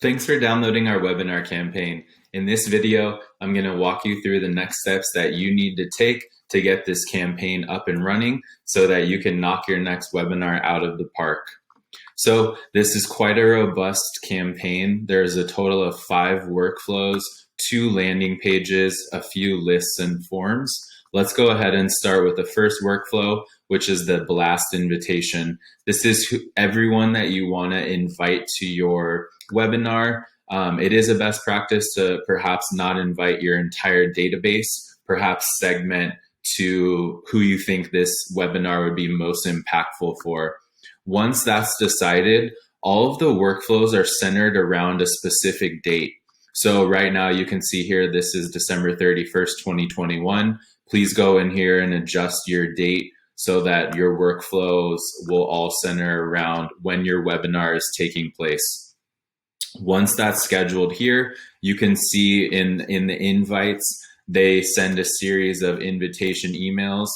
Thanks for downloading our webinar campaign. In this video, I'm going to walk you through the next steps that you need to take to get this campaign up and running so that you can knock your next webinar out of the park. So this is quite a robust campaign. There's a total of 5 workflows, 2 landing pages, a few lists and forms. Let's go ahead and start with the first workflow, which is the blast invitation. This is everyone that you want to invite to your webinar. It is a best practice to perhaps not invite your entire database, perhaps segment to who you think this webinar would be most impactful for. Once that's decided, all of the workflows are centered around a specific date. So right now you can see here, this is December 31st, 2021. Please go in here and adjust your date so that your workflows will all center around when your webinar is taking place. Once that's scheduled here, you can see in the invites, they send a series of invitation emails.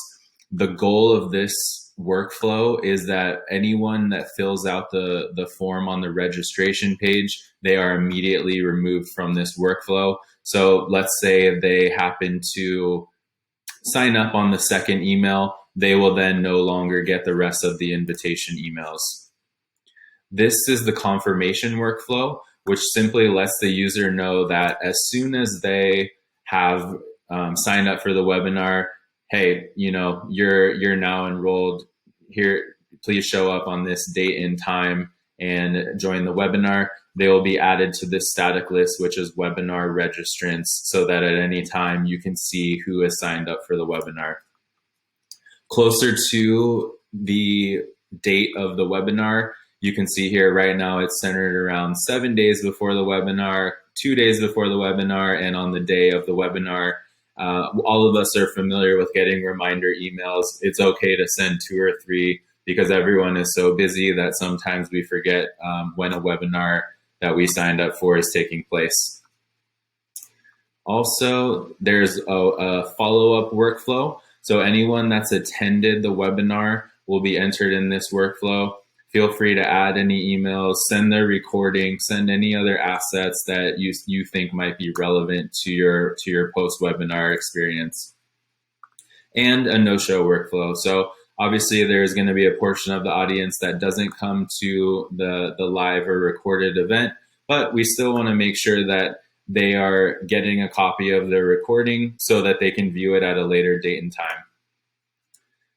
The goal of this workflow is that anyone that fills out the form on the registration page, they are immediately removed from this workflow. So let's say they happen to sign up on the second email, they will then no longer get the rest of the invitation emails. This is the confirmation workflow, which simply lets the user know that as soon as they have signed up for the webinar, hey, you're now enrolled here. Please show up on this date and time and join the webinar. They will be added to this static list, which is webinar registrants, so that at any time you can see who has signed up for the webinar. Closer to the date of the webinar, you can see here right now it's centered around 7 days before the webinar, 2 days before the webinar, and on the day of the webinar. All of us are familiar with getting reminder emails. It's okay to send 2 or 3 because everyone is so busy that sometimes we forget when a webinar that we signed up for is taking place. Also, there's a follow-up workflow. So anyone that's attended the webinar will be entered in this workflow. Feel free to add any emails, send their recording, send any other assets that you think might be relevant to your post-webinar experience. And a no-show workflow. So obviously there's going to be a portion of the audience that doesn't come to the live or recorded event, but we still want to make sure that they are getting a copy of the recording so that they can view it at a later date and time.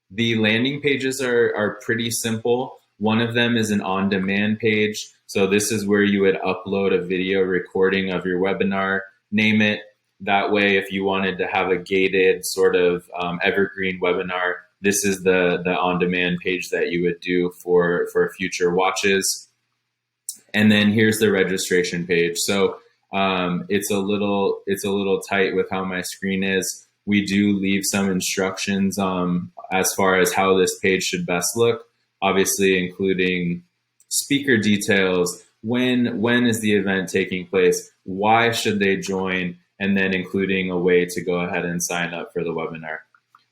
The landing pages are pretty simple. One of them is an on-demand page. So this is where you would upload a video recording of your webinar, name it. That way, if you wanted to have a gated sort of evergreen webinar, this is the on-demand page that you would do for future watches. And then here's the registration page. So it's a little tight with how my screen is. We do leave some instructions as far as how this page should best look. Obviously, including speaker details, when is the event taking place, why should they join, and then including a way to go ahead and sign up for the webinar.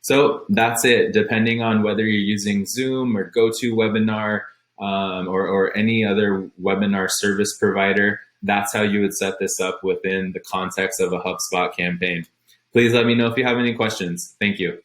So that's it. Depending on whether you're using Zoom or GoToWebinar or any other webinar service provider, that's how you would set this up within the context of a HubSpot campaign. Please let me know if you have any questions. Thank you.